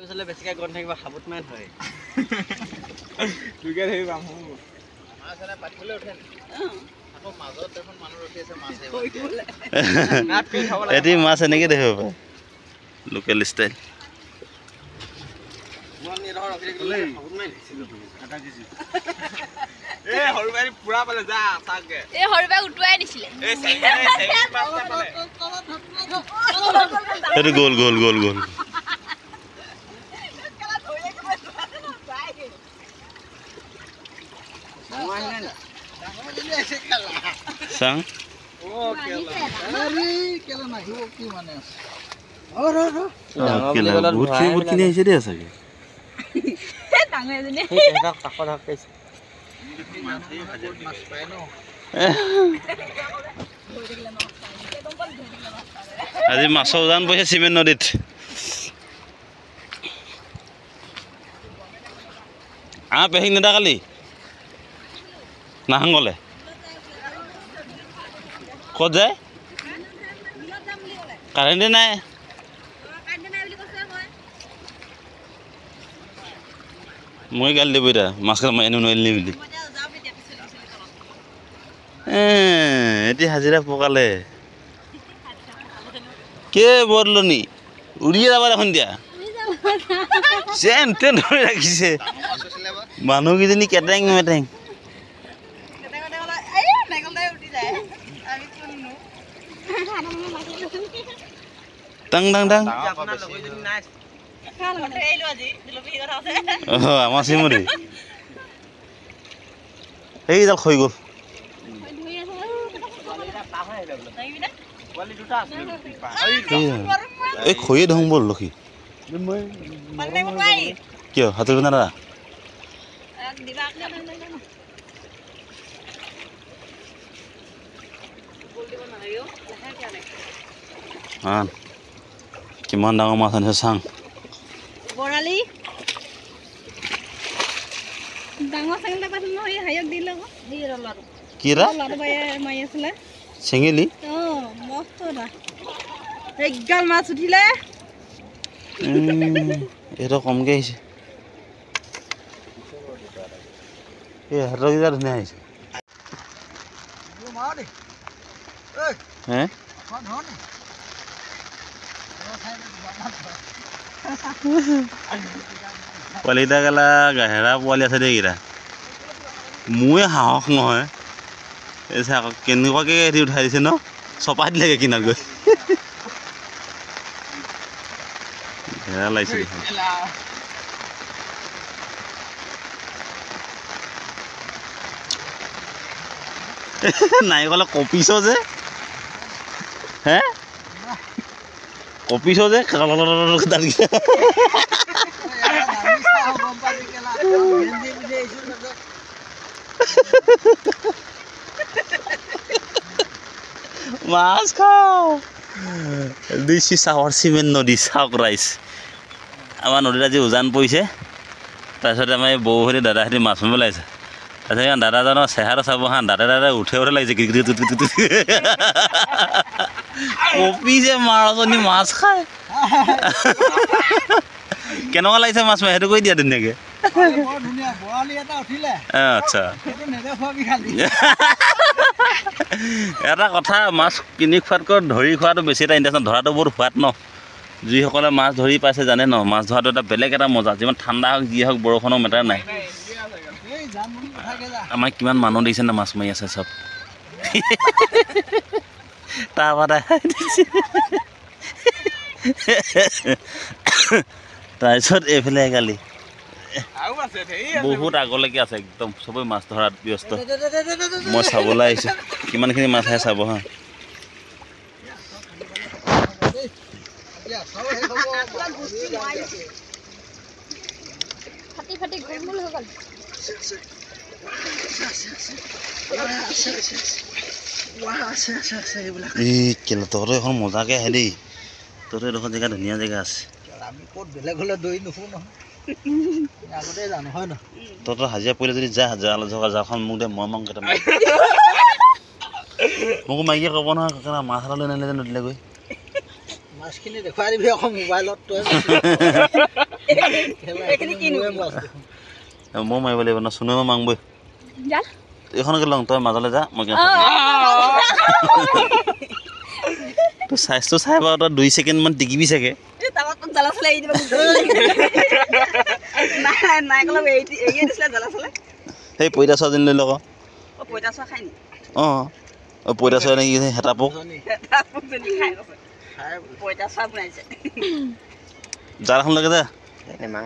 পিছলে বেছিকৈ গণ থাকিব সাবুত মান হয় দুইকে ধৰিবা মাছ এনে পাতিবলৈ উঠে আকৌ মাজত দেখোন মানুহ ৰখি আছে মাছ এটি মাছ এনেকৈ দেখিব পাৰে লোকেল ষ্টাইল পুৰা পালে যা চাগে এই হৰবাই উঠুৱাই দিছিলে সেইটো গ'ল গ'ল গ'ল গ'ল চাং বহুত কিনি আহিছে দেই চাগে আজি মাছৰ উজান পৰিছে চিমেণ্ট নদীত পেহিক নেদা কালি নাহাংগলে ক'ত যায় কাৰেণ্টে নাই মই গালি দিব এতিয়া মাছ মাৰি আনিব নোৱাৰিলি বুলি এতিয়া হাজিৰা পকালে কে বদলনি উৰিয়ে যাব দেখোন দিয়া চেন তেন ধৰি ৰাখিছে মানুহকেইজনী কেটেং মেটেং টাং টাং টাং আমাৰ চিমৰি এইডাল হৈ গ'ল এই খৈয়ে ধং বল লক্ষী কিয় হাতৰ নাৰা কিমান ডাঙৰ মাছ আনিছে চাং বৰালি ডাঙৰ চেঙেলা পাইছিল নহয় হায়ক দিল আকৌ কিৰা মাৰি আছিলে চেঙেলি মস্ত একগাল মাছ উঠিলে এইটো কমকৈ আহিছে এই হাতৰকেইটা ধুনীয়া আহিছে হে পোৱালিকেইটা গেলা গাহেৰা পোৱালি আছে দেই এইকেইটা মোৰে সাহস নহয় এই চাই আকৌ কেনেকুৱাকৈ এটি উঠাই দিছে ন চপাই দিলেগৈ কিনাত গৈ ঘেৰা লাগিছে দেখোন নাৰিকলে কপিছ যে হে কপিছ যে মাছ খাওঁ দিছ ইজ আৱাৰ চিমেণ্ট নদী চাওক ৰাইজ আমাৰ নদীত আজি উজান পৰিছে তাৰপিছত আমাৰ এই বৌহঁতে দাদাহঁতে মাছ মাৰিব লাগিছে তাৰপিছত দাদাজনৰ চেহেৰা চাব হা দাদাই উঠে লাগিছে কপি যে মাৰজনী মাছ খায় কেনেকুৱা লাগিছে মাছ মাৰি সেইটো কৈ দিয়া ধুনীয়াকৈ আচ্ছা এটা কথা মাছ কিনি খোৱাতকৈ ধৰি খোৱাটো বেছি এটা ইণ্টাৰেষ্ট ধৰাটো বহুত সোৱাদ ন যিসকলে মাছ ধৰি পাইছে জানে ন মাছ ধৰাটো এটা বেলেগ এটা মজা যিমান ঠাণ্ডা হওক যি হওক বৰষুণৰ মেটাৰ নাই আমাৰ কিমান মানুহ দেখিছে না মাছ মাৰি আছে চব তাৰপিছত এইফালে কালি বহুত আগলৈকে আছে একদম চবেই মাছ ধৰাত ব্যস্ত মই চাবলৈ আহিছোঁ কিমানখিনি মাছ আহে চাব হা তহঁতৰ এখন মজাকৈ আহে দেই তহঁতৰ এডোখৰ জেগা ধুনীয়া জেগা আছে আমি ক'ত বেলেগ হ'লে দৈ নুফুৰো নহয় আগতে জানো হয় ন তহঁতৰ হাজিৰা পৰিলে যদি যা জালখন মোক দে মই মাং কেইটামান মোকো মাইকীয়ে ক'ব নহয় কাকা মাছ এটা লৈ নানিলে নদীলৈ গৈ মাছখিনি দেখুৱাই দিবি আকৌ মোবাইলত তই এইখিনি কিনো মই মাৰিব লাগিব ন চুনে মই মাংবই যা এইখনকে লওঁ তই মাজলৈ যা মই তোৰ চাইজটো চাই বাৰু তই 2 ছেকেণ্ডমান টিকিবি চাগে তামাক জ্বালা চলে এৰি দিব নাই কলম এৰিয়ে দিছিলে জ্বালা চলে সেই পইতা চোৱাজনী লৈ লগ পইতা চোৱা খাই নি পইতা চোৱা নেকি হেতা পোক পইতা চোৱা বনাইছে জালখনলৈকে যা নেমাঙ